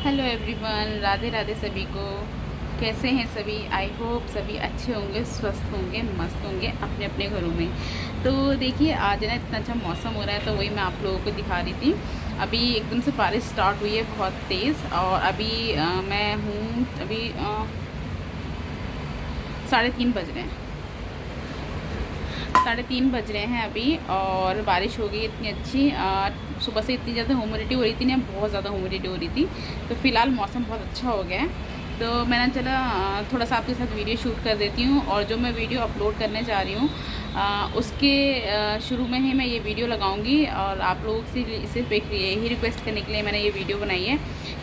Hello everyone, Radhe Radhe सभी को। कैसे हैं सभी? आई होप सभी अच्छे होंगे, स्वस्थ होंगे, मस्त होंगे अपने अपने घरों में। तो देखिए, आज ना इतना अच्छा मौसम हो रहा है, तो वही मैं आप लोगों को दिखा रही थी। अभी एकदम से बारिश स्टार्ट हुई है बहुत तेज़, और अभी मैं हूँ अभी 3:30 बज रहे हैं। 3:30 बज रहे हैं अभी, और बारिश हो गई इतनी अच्छी। सुबह से इतनी ज़्यादा ह्यूमिडिटी हो रही थी ना, बहुत ज़्यादा ह्यूमिडिटी हो रही थी। तो फ़िलहाल मौसम बहुत अच्छा हो गया है, तो मैंने चला थोड़ा सा आपके साथ वीडियो शूट कर देती हूँ। और जो मैं वीडियो अपलोड करने जा रही हूँ उसके शुरू में ही मैं ये वीडियो लगाऊंगी, और आप लोगों से सिर्फ एक यही रिक्वेस्ट करने के लिए मैंने ये वीडियो बनाई है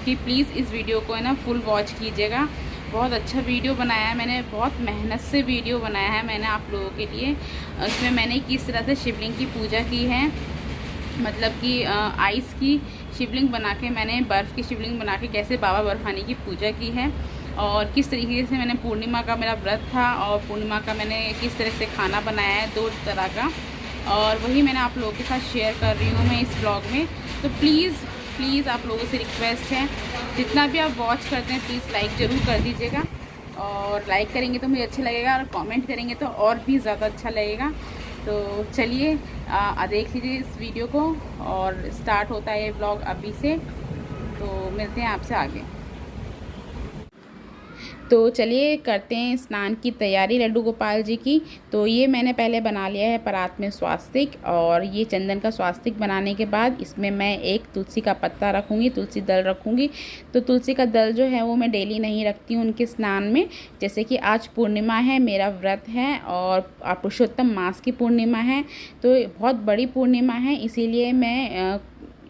कि प्लीज़ इस वीडियो को है ना फुल वॉच कीजिएगा। बहुत अच्छा वीडियो बनाया है मैंने, बहुत मेहनत से वीडियो बनाया है मैंने आप लोगों के लिए। इसमें मैंने किस तरह से शिवलिंग की पूजा की है, मतलब कि आइस की शिवलिंग बना के, मैंने बर्फ़ की शिवलिंग बना के कैसे बाबा बर्फानी की पूजा की है, और किस तरीके से मैंने पूर्णिमा का मेरा व्रत था, और पूर्णिमा का मैंने किस तरह से खाना बनाया है 2 तरह का, और वही मैंने आप लोगों के साथ शेयर कर रही हूँ मैं इस ब्लॉग में। तो प्लीज़ आप लोगों से रिक्वेस्ट है, जितना भी आप वॉच करते हैं प्लीज़ लाइक ज़रूर कर दीजिएगा। और लाइक करेंगे तो मुझे अच्छा लगेगा, और कमेंट करेंगे तो और भी ज़्यादा अच्छा लगेगा। तो चलिए देख लीजिए इस वीडियो को, और स्टार्ट होता है ये ब्लॉग अभी से। तो मिलते हैं आपसे आगे। तो चलिए करते हैं स्नान की तैयारी लड्डू गोपाल जी की। तो ये मैंने पहले बना लिया है परात में स्वास्तिक, और ये चंदन का स्वास्तिक बनाने के बाद इसमें मैं एक तुलसी का पत्ता रखूँगी, तुलसी दल रखूँगी। तो तुलसी का दल जो है वो मैं डेली नहीं रखती हूँ उनके स्नान में। जैसे कि आज पूर्णिमा है, मेरा व्रत है, और पुरुषोत्तम मास की पूर्णिमा है, तो बहुत बड़ी पूर्णिमा है, इसीलिए मैं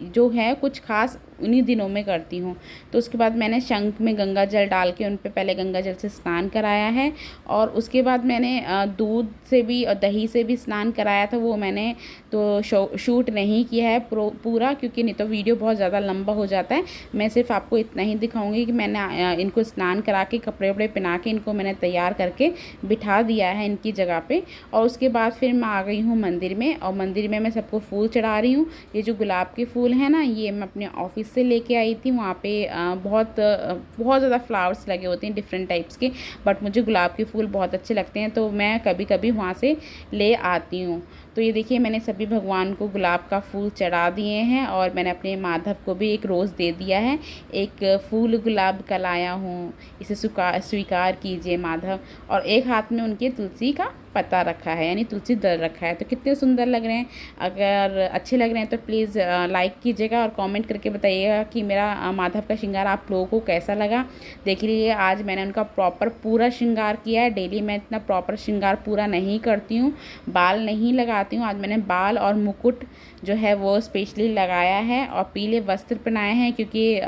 जो है कुछ खास उन्हीं दिनों में करती हूँ। तो उसके बाद मैंने शंख में गंगा जल डाल के उन पे पहले गंगा जल से स्नान कराया है, और उसके बाद मैंने दूध से भी और दही से भी स्नान कराया था। वो मैंने तो शूट नहीं किया है पूरा, क्योंकि नहीं तो वीडियो बहुत ज़्यादा लंबा हो जाता है। मैं सिर्फ आपको इतना ही दिखाऊंगी कि मैंने इनको स्नान करा के कपड़े वपड़े पहना के इनको मैंने तैयार करके बिठा दिया है इनकी जगह पे। और उसके बाद फिर मैं आ गई हूँ मंदिर में, और मंदिर में मैं सबको फूल चढ़ा रही हूँ। ये जो गुलाब के फूल है ना, ये मैं अपने ऑफिस से लेके आई थी। वहाँ पे बहुत ज़्यादा फ्लावर्स लगे होते हैं डिफरेंट टाइप्स के, बट मुझे गुलाब के फूल बहुत अच्छे लगते हैं, तो मैं कभी कभी वहाँ से ले आती हूँ। तो ये देखिए, मैंने सभी भगवान को गुलाब का फूल चढ़ा दिए हैं, और मैंने अपने माधव को भी एक रोज़ दे दिया है। एक फूल गुलाब का लाया हूँ, इसे स्वीकार कीजिए माधव। और एक हाथ में उनके तुलसी का पत्ता रखा है, यानी तुलसी दल रखा है। तो कितने सुंदर लग रहे हैं। अगर अच्छे लग रहे हैं तो प्लीज़ लाइक कीजिएगा, और कमेंट करके बताइएगा कि मेरा माधव का श्रृंगार आप लोगों को कैसा लगा। देख लीजिए, आज मैंने उनका प्रॉपर पूरा श्रृंगार किया है। डेली मैं इतना प्रॉपर श्रृंगार पूरा नहीं करती हूँ, बाल नहीं लगाती हूँ। आज मैंने बाल और मुकुट जो है वो स्पेशली लगाया है, और पीले वस्त्र पहनाए हैं, क्योंकि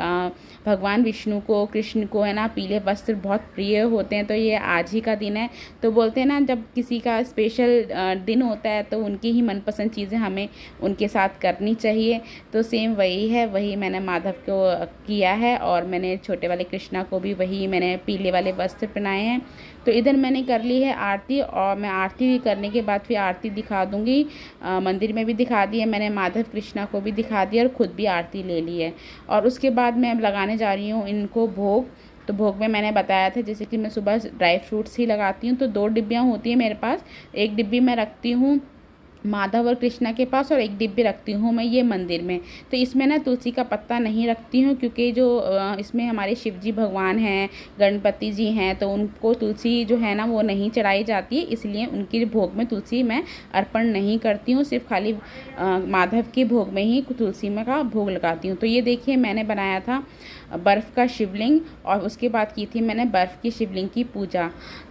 भगवान विष्णु को, कृष्ण को है ना, पीले वस्त्र बहुत प्रिय होते हैं। तो ये आज ही का दिन है, तो बोलते हैं ना, जब किसी का स्पेशल दिन होता है तो उनकी ही मनपसंद चीज़ें हमें उनके साथ करनी चाहिए। तो सेम वही है, वही मैंने माधव को किया है, और मैंने छोटे वाले कृष्णा को भी वही मैंने पीले वाले वस्त्र पहनाए हैं। तो इधर मैंने कर ली है आरती, और मैं आरती करने के बाद फिर आरती दिखा दूँगी। मंदिर में भी दिखा दी है मैंने, माधव कृष्णा को भी दिखा दिया, और ख़ुद भी आरती ले ली है। और उसके बाद मैं लगाने जा रही हूँ इनको भोग। तो भोग में मैंने बताया था, जैसे कि मैं सुबह ड्राई फ्रूट्स ही लगाती हूँ, तो 2 डिब्बियाँ होती हैं मेरे पास। एक डिब्बी मैं रखती हूँ माधव और कृष्णा के पास, और एक डिब्बी रखती हूँ मैं ये मंदिर में। तो इसमें ना तुलसी का पत्ता नहीं रखती हूँ, क्योंकि जो इसमें हमारे शिव जी भगवान हैं, गणपति जी हैं, तो उनको तुलसी जो है ना वो नहीं चढ़ाई जाती है, इसलिए उनके भोग में तुलसी मैं अर्पण नहीं करती हूँ। सिर्फ खाली माधव के भोग में ही तुलसी में का भोग लगाती हूँ। तो ये देखिए, मैंने बनाया था बर्फ़ का शिवलिंग, और उसके बाद की थी मैंने बर्फ़ की शिवलिंग की पूजा।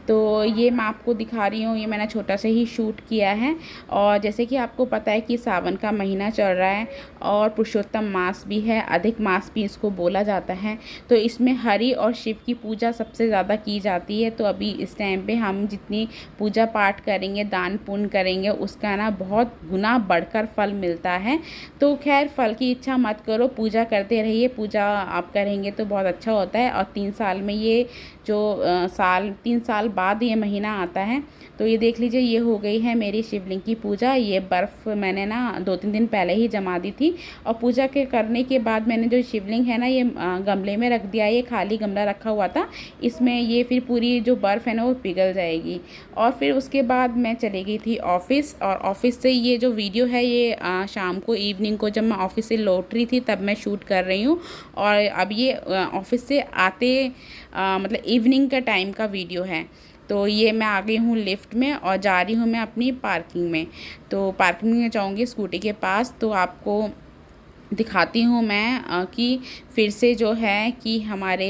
तो ये मैं आपको दिखा रही हूँ, ये मैंने छोटा सा ही शूट किया है। और जैसे कि आपको पता है कि सावन का महीना चल रहा है, और पुरुषोत्तम मास भी है, अधिक मास भी इसको बोला जाता है। तो इसमें हरि और शिव की पूजा सबसे ज़्यादा की जाती है। तो अभी इस टाइम पे हम जितनी पूजा पाठ करेंगे, दान पुण्य करेंगे, उसका ना बहुत गुना बढ़कर फल मिलता है। तो खैर, फल की इच्छा मत करो, पूजा करते रहिए। पूजा आप करेंगे तो बहुत अच्छा होता है। और 3 साल में ये जो 3 साल बाद ये महीना आता है। तो ये देख लीजिए, ये हो गई है मेरी शिवलिंग की पूजा। ये बर्फ़ मैंने ना 2-3 दिन पहले ही जमा दी थी, और पूजा के करने के बाद मैंने जो शिवलिंग है ना ये गमले में रख दिया। ये खाली गमला रखा हुआ था, इसमें ये फिर पूरी जो बर्फ़ है ना वो पिघल जाएगी। और फिर उसके बाद मैं चली गई थी ऑफ़िस, और ऑफ़िस से ये जो वीडियो है ये शाम को इवनिंग को जब मैं ऑफ़िस से लौट रही थी तब मैं शूट कर रही हूँ। और अब ये ऑफ़िस से आते मतलब इवनिंग का टाइम का वीडियो है। तो ये मैं आ गई हूँ लिफ्ट में और जा रही हूँ मैं अपनी पार्किंग में। तो पार्किंग में जाऊँगी स्कूटी के पास, तो आपको दिखाती हूँ मैं कि फिर से जो है कि हमारे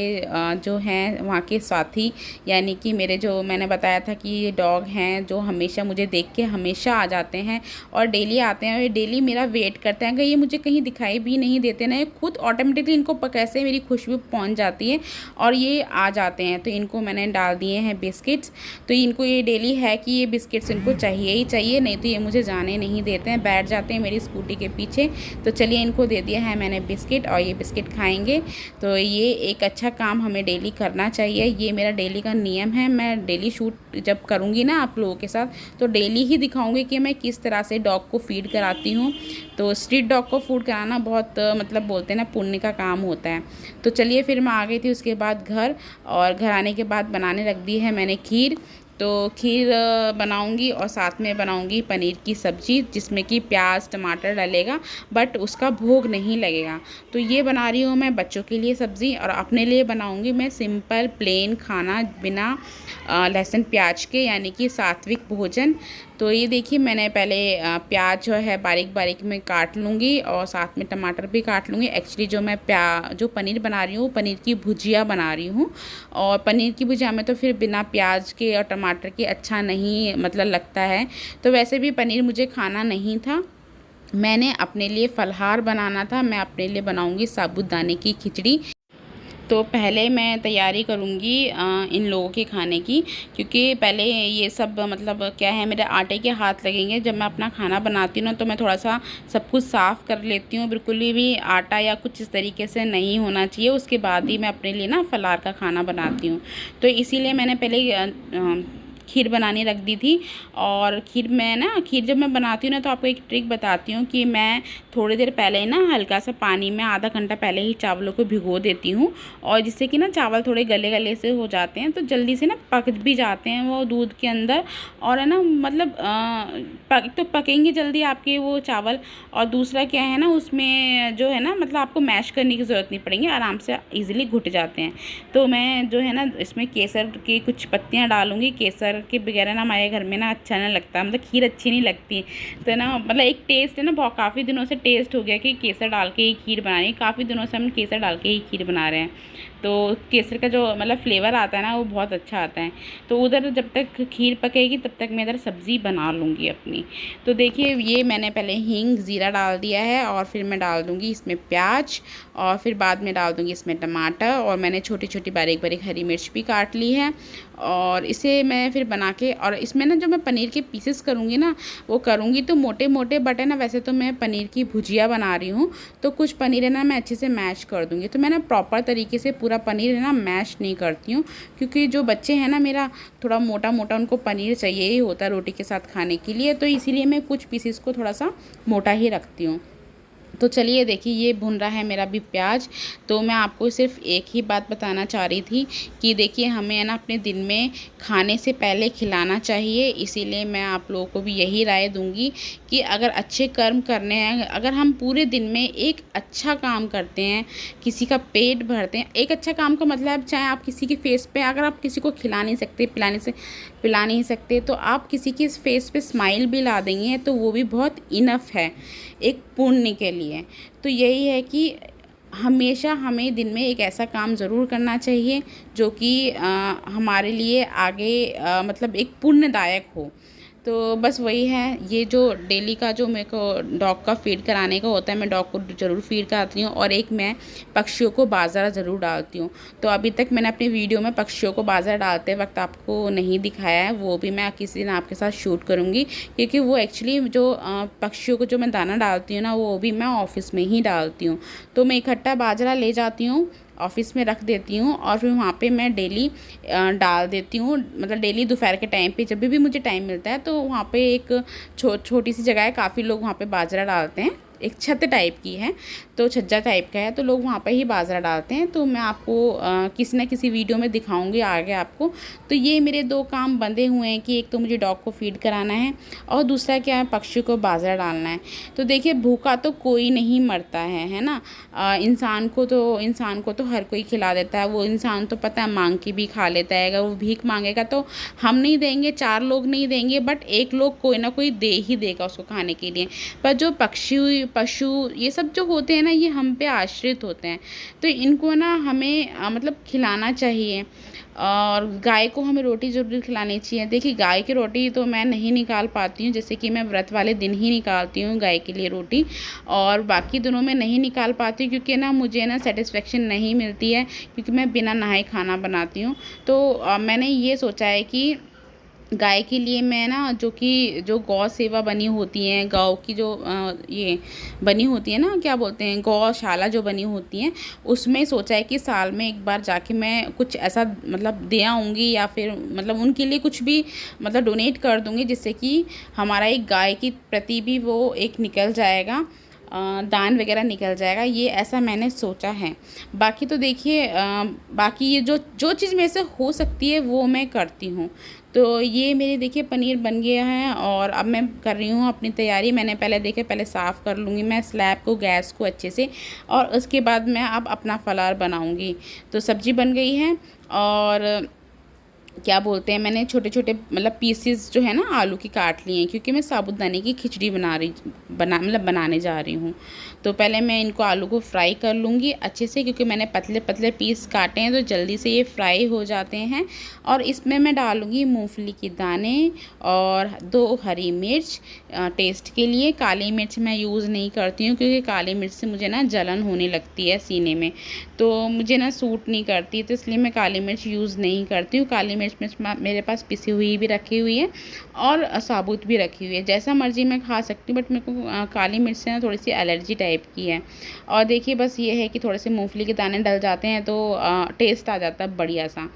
जो हैं वहाँ के साथी, यानी कि मेरे जो मैंने बताया था कि ये डॉग हैं जो हमेशा मुझे देख के हमेशा आ जाते हैं और डेली आते हैं, और ये डेली मेरा वेट करते हैं। अगर ये मुझे कहीं दिखाई भी नहीं देते ना, ये खुद ऑटोमेटिकली इनको कैसे मेरी खुशबू पहुँच जाती है और ये आ जाते हैं। तो इनको मैंने डाल दिए हैं बिस्किट्स। तो इनको ये डेली है कि ये बिस्किट्स इनको चाहिए ही चाहिए, नहीं तो ये मुझे जाने नहीं देते हैं, बैठ जाते हैं मेरी स्कूटी के पीछे। तो चलिए इनको दे दिया है मैंने बिस्किट, और ये बिस्किट खाएंगे। तो ये एक अच्छा काम हमें डेली करना चाहिए, ये मेरा डेली का नियम है। मैं डेली शूट जब करूँगी ना आप लोगों के साथ तो डेली ही दिखाऊंगी कि मैं किस तरह से डॉग को फीड कराती हूँ। तो स्ट्रीट डॉग को फूड कराना बहुत मतलब बोलते हैं ना पुण्य का काम होता है। तो चलिए फिर मैं आ गई थी उसके बाद घर, और घर आने के बाद बनाने रख दी है मैंने खीर। तो खीर बनाऊंगी और साथ में बनाऊंगी पनीर की सब्ज़ी, जिसमें कि प्याज टमाटर डलेगा बट उसका भोग नहीं लगेगा। तो ये बना रही हूँ मैं बच्चों के लिए सब्ज़ी, और अपने लिए बनाऊंगी मैं सिंपल प्लेन खाना बिना लहसुन प्याज के, यानी कि सात्विक भोजन। तो ये देखिए मैंने पहले प्याज जो है बारीक बारीक में काट लूँगी और साथ में टमाटर भी काट लूँगी। एक्चुअली जो मैं जो पनीर बना रही हूँ पनीर की भुजिया बना रही हूँ, और पनीर की भुजिया में तो फिर बिना प्याज के और टमाटर के अच्छा नहीं मतलब लगता है। तो वैसे भी पनीर मुझे खाना नहीं था, मैंने अपने लिए फलाहार बनाना था। मैं अपने लिए बनाऊँगी साबूदाने की खिचड़ी। तो पहले मैं तैयारी करूँगी इन लोगों के खाने की, क्योंकि पहले ये सब मतलब क्या है मेरे आटे के हाथ लगेंगे। जब मैं अपना खाना बनाती हूँ ना तो मैं थोड़ा सा सब कुछ साफ़ कर लेती हूँ, बिल्कुल भी आटा या कुछ इस तरीके से नहीं होना चाहिए। उसके बाद ही मैं अपने लिए ना फलाहार का खाना बनाती हूँ। तो इसीलिए मैंने पहले खीर बनानी रख दी थी। और खीर जब मैं बनाती हूँ ना तो आपको एक ट्रिक बताती हूँ कि मैं थोड़ी देर पहले ना हल्का सा पानी में आधा घंटा पहले ही चावलों को भिगो देती हूँ, और जिससे कि ना चावल थोड़े गले गले से हो जाते हैं, तो जल्दी से ना पक भी जाते हैं वो दूध के अंदर। और है ना मतलब तो पकेंगे जल्दी आपके वो चावल, और दूसरा क्या है ना उसमें जो है ना मतलब आपको मैश करने की ज़रूरत नहीं पड़ेगी, आराम से ईज़िली घुट जाते हैं। तो मैं जो है ना इसमें केसर की कुछ पत्तियाँ डालूँगी। केसर के बगैर ना हमारे घर में ना अच्छा नहीं लगता, मतलब खीर अच्छी नहीं लगती। तो ना मतलब एक टेस्ट है ना, बहुत काफ़ी दिनों से टेस्ट हो गया कि केसर डाल के ही खीर बनानी। काफ़ी दिनों से हम केसर डाल के ही खीर बना रहे हैं, तो केसर का जो मतलब फ्लेवर आता है ना वो बहुत अच्छा आता है। तो उधर जब तक खीर पकेगी तब तक मैं इधर सब्ज़ी बना लूँगी अपनी। तो देखिए ये मैंने पहले हींग ज़ीरा डाल दिया है, और फिर मैं डाल दूँगी इसमें प्याज, और फिर बाद में डाल दूँगी इसमें टमाटर, और मैंने छोटी छोटी बारीक बारीक हरी मिर्च भी काट ली है। और इसे मैं फिर बना के, और इसमें ना जो मैं पनीर के पीसेस करूँगी ना वो करूँगी तो मोटे मोटे, बट है ना वैसे तो मैं पनीर की भुजिया बना रही हूँ, तो कुछ पनीर है ना मैं अच्छे से मैश कर दूँगी। तो मैं ना प्रॉपर तरीके से पूरा पनीर है ना मैश नहीं करती हूँ, क्योंकि जो बच्चे हैं ना मेरा थोड़ा मोटा मोटा उनको पनीर चाहिए ही होता है रोटी के साथ खाने के लिए, तो इसीलिए मैं कुछ पीसेस को थोड़ा सा मोटा ही रखती हूँ। तो चलिए देखिए ये भुन रहा है मेरा भी प्याज। तो मैं आपको सिर्फ एक ही बात बताना चाह रही थी कि देखिए हमें है ना अपने दिन में खाने से पहले खिलाना चाहिए। इसीलिए मैं आप लोगों को भी यही राय दूंगी कि अगर अच्छे कर्म करने हैं, अगर हम पूरे दिन में एक अच्छा काम करते हैं, किसी का पेट भरते हैं, एक अच्छा काम का मतलब चाहे आप किसी के फेस पे, अगर आप किसी को खिला नहीं सकते पिला नहीं सकते, तो आप किसी के फेस पे स्माइल भी ला देंगे तो वो भी बहुत इनफ है एक पुण्य के लिए। तो यही है कि हमेशा हमें दिन में एक ऐसा काम ज़रूर करना चाहिए जो कि हमारे लिए आगे मतलब एक पुण्यदायक हो। तो बस वही है, ये जो डेली का जो मेरे को डॉग का फीड कराने का होता है, मैं डॉग को ज़रूर फीड कराती हूँ, और एक मैं पक्षियों को बाजरा ज़रूर डालती हूँ। तो अभी तक मैंने अपनी वीडियो में पक्षियों को बाजरा डालते वक्त आपको नहीं दिखाया है, वो भी मैं किसी दिन आपके साथ शूट करूँगी, क्योंकि वो एक्चुअली जो पक्षियों को जो मैं दाना डालती हूँ ना वो भी मैं ऑफिस में ही डालती हूँ। तो मैं इकट्ठा बाजरा ले जाती हूँ ऑफ़िस में रख देती हूँ और फिर वहाँ पे मैं डेली डाल देती हूँ। मतलब डेली दोपहर के टाइम पे जब भी मुझे टाइम मिलता है तो वहाँ पे एक छोटी सी जगह है, काफ़ी लोग वहाँ पे बाजरा डालते हैं। एक छत टाइप की है, तो छज्जा टाइप का है, तो लोग वहाँ पे ही बाजरा डालते हैं। तो मैं आपको किसी न किसी वीडियो में दिखाऊंगी आगे आपको। तो ये मेरे 2 काम बंधे हुए हैं कि एक तो मुझे डॉग को फीड कराना है और दूसरा क्या है, पक्षी को बाजरा डालना है। तो देखिए भूखा तो कोई नहीं मरता है ना। इंसान को तो हर कोई खिला देता है। वो इंसान तो पता है मांग के भी खा लेता है। अगर वो भीख मांगेगा तो हम नहीं देंगे, 4 लोग नहीं देंगे, बट एक लोग कोई ना कोई दे ही देगा उसको खाने के लिए। पर जो पशु ये सब जो होते हैं ना, ये हम पे आश्रित होते हैं, तो इनको ना हमें मतलब खिलाना चाहिए। और गाय को हमें रोटी ज़रूर खिलानी चाहिए। देखिए गाय की रोटी तो मैं नहीं निकाल पाती हूँ, जैसे कि मैं व्रत वाले दिन ही निकालती हूँ गाय के लिए रोटी, और बाकी दिनों में नहीं निकाल पाती हूँ क्योंकि ना मुझे ना सेटिस्फेक्शन नहीं मिलती है, क्योंकि मैं बिना नहाए खाना बनाती हूँ। तो मैंने ये सोचा है कि गाय के लिए मैं ना जो गौ सेवा बनी होती है, गौ की जो ये बनी होती है ना, क्या बोलते हैं, गौशाला जो बनी होती हैं, उसमें सोचा है कि साल में एक बार जाके मैं कुछ ऐसा मतलब दे आऊँगी, या फिर मतलब उनके लिए कुछ भी मतलब डोनेट कर दूँगी, जिससे कि हमारा एक गाय के प्रति भी वो एक निकल जाएगा, दान वगैरह निकल जाएगा। ये ऐसा मैंने सोचा है। बाकी तो देखिए बाकी ये जो चीज़ मेरे से हो सकती है वो मैं करती हूँ। तो ये मेरे देखिए पनीर बन गया है और अब मैं कर रही हूँ अपनी तैयारी। मैंने पहले साफ़ कर लूँगी मैं स्लैब को, गैस को अच्छे से, और उसके बाद मैं अब अपना फलार बनाऊँगी। तो सब्ज़ी बन गई है और क्या बोलते हैं, मैंने छोटे छोटे मतलब पीसेस जो है ना आलू की काट लिए हैं, क्योंकि मैं साबूदाने की खिचड़ी बनाने जा रही हूँ। तो पहले मैं इनको आलू को फ्राई कर लूँगी अच्छे से, क्योंकि मैंने पतले पतले पीस काटे हैं तो जल्दी से ये फ्राई हो जाते हैं। और इसमें मैं डालूँगी मूंगफली के दाने और 2 हरी मिर्च टेस्ट के लिए। काली मिर्च मैं यूज़ नहीं करती हूँ, क्योंकि काली मिर्च से मुझे ना जलन होने लगती है सीने में, तो मुझे ना सूट नहीं करती, तो इसलिए मैं काली मिर्च यूज़ नहीं करती हूँ। काली मिर्च मेरे पास पिसी हुई भी रखी हुई है और साबुत भी रखी हुई है, जैसा मर्जी मैं खा सकती हूँ, बट मेरे को काली मिर्च से ना थोड़ी सी एलर्जी टाइप की है। और देखिए बस ये है कि थोड़े से मूंगफली के दाने डल जाते हैं तो टेस्ट आ जाता है बढ़िया सा।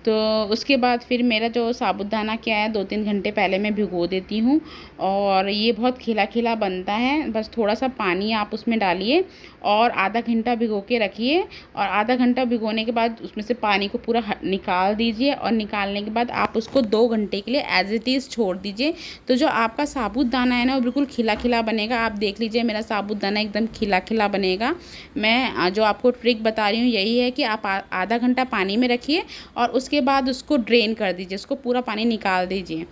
तो उसके बाद फिर मेरा जो साबूदाना क्या है 2-3 घंटे पहले मैं भिगो देती हूँ, और ये बहुत खिला खिला बनता है। बस थोड़ा सा पानी आप उसमें डालिए और आधा घंटा भिगो के रखिए, और आधा घंटा भिगोने के बाद उसमें से पानी को पूरा निकाल दीजिए, और निकालने के बाद आप उसको 2 घंटे के लिए एज इट इज़ छोड़ दीजिए। तो जो आपका साबूदाना है ना वो बिल्कुल खिला खिला बनेगा। आप देख लीजिए मेरा साबूदाना एकदम खिला खिला बनेगा। मैं जो आपको ट्रिक बता रही हूँ यही है कि आप आधा घंटा पानी में रखिए और उसके बाद उसको ड्रेन कर दीजिए, उसको पूरा पानी निकाल दीजिए,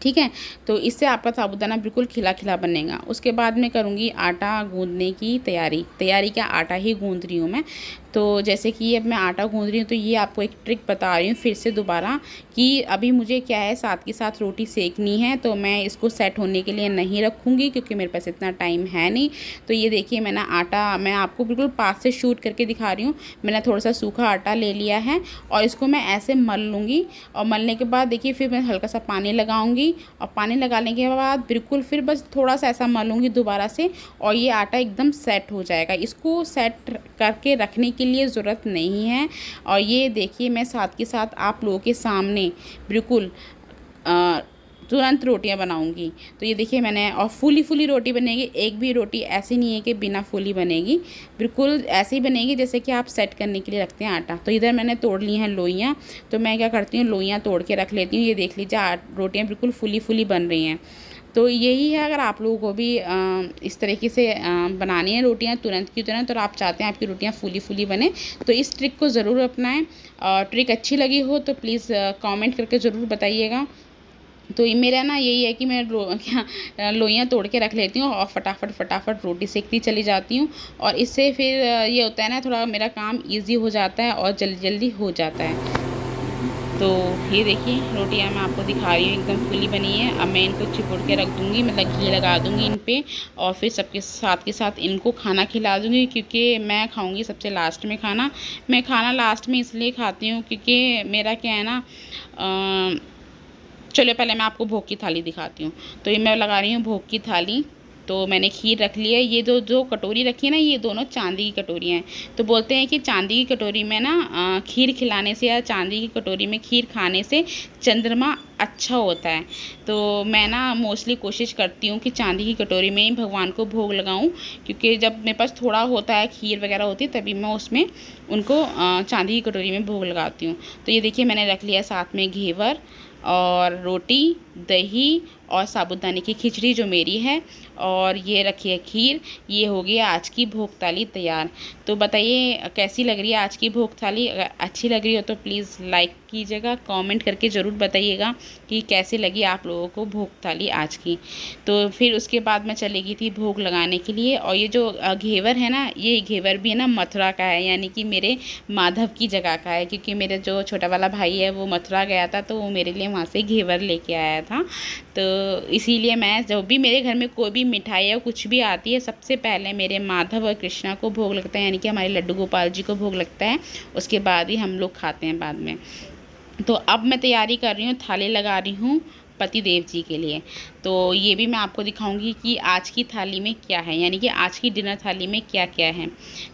ठीक है। तो इससे आपका साबूदाना बिल्कुल खिला खिला बनेगा। उसके बाद मैं करूँगी आटा गूंदने की तैयारी क्या, आटा ही गूंद रही हूँ मैं। तो जैसे कि अब मैं आटा गूंद रही हूँ, तो ये आपको एक ट्रिक बता रही हूँ फिर से दोबारा, कि अभी मुझे क्या है साथ के साथ रोटी सेकनी है, तो मैं इसको सेट होने के लिए नहीं रखूँगी, क्योंकि मेरे पास इतना टाइम है नहीं। तो ये देखिए मैंने आटा, मैं आपको बिल्कुल पास से शूट करके दिखा रही हूँ। मैंने थोड़ा सा सूखा आटा ले लिया है और इसको मैं ऐसे मल लूँगी, और मलने के बाद देखिए फिर मैं हल्का सा पानी लगाऊँगी, और पानी लगाने के बाद बिल्कुल फिर बस थोड़ा सा ऐसा मलूँगी दोबारा से, और ये आटा एकदम सेट हो जाएगा। इसको सेट करके रखने के लिए ज़रूरत नहीं है। और ये देखिए मैं साथ के साथ आप लोगों के सामने बिल्कुल तुरंत रोटियां बनाऊंगी। तो ये देखिए मैंने, और फूली रोटी बनेगी, एक भी रोटी ऐसी नहीं है कि बिना फूली बनेगी, बिल्कुल ऐसे ही बनेगी जैसे कि आप सेट करने के लिए रखते हैं आटा। तो इधर मैंने तोड़ ली हैं लोइयाँ, तो मैं क्या करती हूँ लोइयाँ तोड़ के रख लेती हूँ। ये देख लीजिए रोटियाँ बिल्कुल फूली बन रही हैं। तो यही है, अगर आप लोगों को भी इस तरीके से बनानी है रोटियां तुरंत की तुरंत, और आप चाहते हैं आपकी रोटियां फूली बने, तो इस ट्रिक को ज़रूर अपनाएं। और ट्रिक अच्छी लगी हो तो प्लीज़ कमेंट करके ज़रूर बताइएगा। तो ये मेरा ना यही है कि मैं लोइयाँ तोड़ के रख लेती हूँ और फटाफट रोटी सेकती चली जाती हूँ, और इससे फिर ये होता है ना, थोड़ा मेरा काम ईजी हो जाता है और जल्दी हो जाता है। तो ये देखिए रोटियां मैं आपको दिखा रही हूँ, एकदम फुली बनी है। अब मैं इनको चिपुड़ के रख दूँगी, मतलब घी लगा दूँगी इन पे, और फिर सबके साथ के साथ इनको खाना खिला दूँगी, क्योंकि मैं खाऊँगी सबसे लास्ट में खाना। मैं खाना लास्ट में इसलिए खाती हूँ क्योंकि मेरा क्या है ना, चलो पहले मैं आपको भोग की थाली दिखाती हूँ। तो ये मैं लगा रही हूँ भोग की थाली, तो मैंने खीर रख ली है। ये जो कटोरी रखी है ना, ये दोनों चांदी की कटोरी हैं। तो बोलते हैं कि चांदी की कटोरी में ना खीर खिलाने से या चांदी की कटोरी में खीर खाने से चंद्रमा अच्छा होता है। तो मैं ना मोस्टली कोशिश करती हूँ कि चांदी की कटोरी में ही भगवान को भोग लगाऊँ, क्योंकि जब मेरे पास थोड़ा होता है, खीर वगैरह होती है, तभी मैं उसमें उनको चांदी की कटोरी में भोग लगाती हूँ। तो ये देखिए मैंने रख लिया साथ में घेवर और रोटी, दही और साबूदाने की खिचड़ी जो मेरी है, और ये रखी है खीर। ये हो गई आज की भोग थाली तैयार। तो बताइए कैसी लग रही है आज की भोग थाली। अगर अच्छी लग रही हो तो प्लीज़ लाइक कीजिएगा, कमेंट करके ज़रूर बताइएगा कि कैसी लगी आप लोगों को भोग थाली आज की। तो फिर उसके बाद मैं चली गई थी भोग लगाने के लिए। और ये जो घेवर है ना, ये घेवर भी है ना मथुरा का है, यानी कि मेरे माधव की जगह का है, क्योंकि मेरे जो छोटा वाला भाई है वो मथुरा गया था, तो वो मेरे लिए वहाँ से घेवर लेके आया था। तो इसीलिए मैं जब भी मेरे घर में कोई भी मिठाई या कुछ भी आती है, सबसे पहले मेरे माधव और कृष्णा को भोग लगता है, यानी कि हमारे लड्डू गोपाल जी को भोग लगता है। उसके बाद ही हम लोग खाते हैं बाद में। तो अब मैं तैयारी कर रही हूँ, थाली लगा रही हूँ पति देव जी के लिए। तो ये भी मैं आपको दिखाऊंगी कि आज की थाली में क्या है, यानी कि आज की डिनर थाली में क्या क्या है।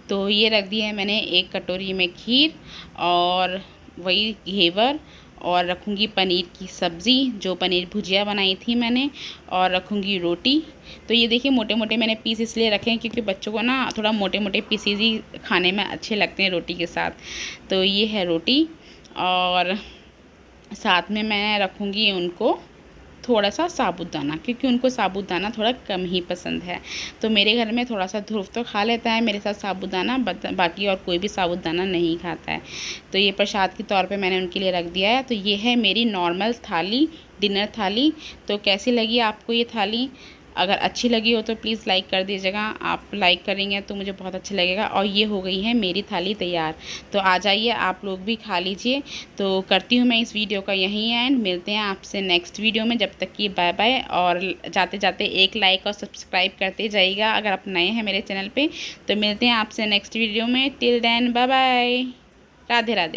तो ये रख दिया है मैंने एक कटोरी में खीर और वही घेवर, और रखूँगी पनीर की सब्ज़ी, जो पनीर भुजिया बनाई थी मैंने, और रखूँगी रोटी। तो ये देखिए मोटे मोटे मैंने पीस इसलिए रखे हैं क्योंकि बच्चों को ना थोड़ा मोटे मोटे पीसेज ही खाने में अच्छे लगते हैं रोटी के साथ। तो ये है रोटी, और साथ में मैं रखूँगी उनको थोड़ा सा साबूदाना, क्योंकि उनको साबूदाना थोड़ा कम ही पसंद है। तो मेरे घर में थोड़ा सा ध्रुव तो खा लेता है मेरे साथ साबूदाना, बाकी और कोई भी साबूदाना नहीं खाता है। तो ये प्रसाद के तौर पे मैंने उनके लिए रख दिया है। तो ये है मेरी नॉर्मल थाली, डिनर थाली। तो कैसी लगी आपको ये थाली? अगर अच्छी लगी हो तो प्लीज़ लाइक कर दीजिएगा। आप लाइक करेंगे तो मुझे बहुत अच्छा लगेगा। और ये हो गई है मेरी थाली तैयार। तो आ जाइए आप लोग भी खा लीजिए। तो करती हूँ मैं इस वीडियो का यहीं एंड। मिलते हैं आपसे नेक्स्ट वीडियो में। जब तक कि बाय बाय। और जाते जाते एक लाइक और सब्सक्राइब करते जाइएगा अगर आप नए हैं मेरे चैनल पर। तो मिलते हैं आपसे नेक्स्ट वीडियो में। Till then bye bye. Radhe Radhe.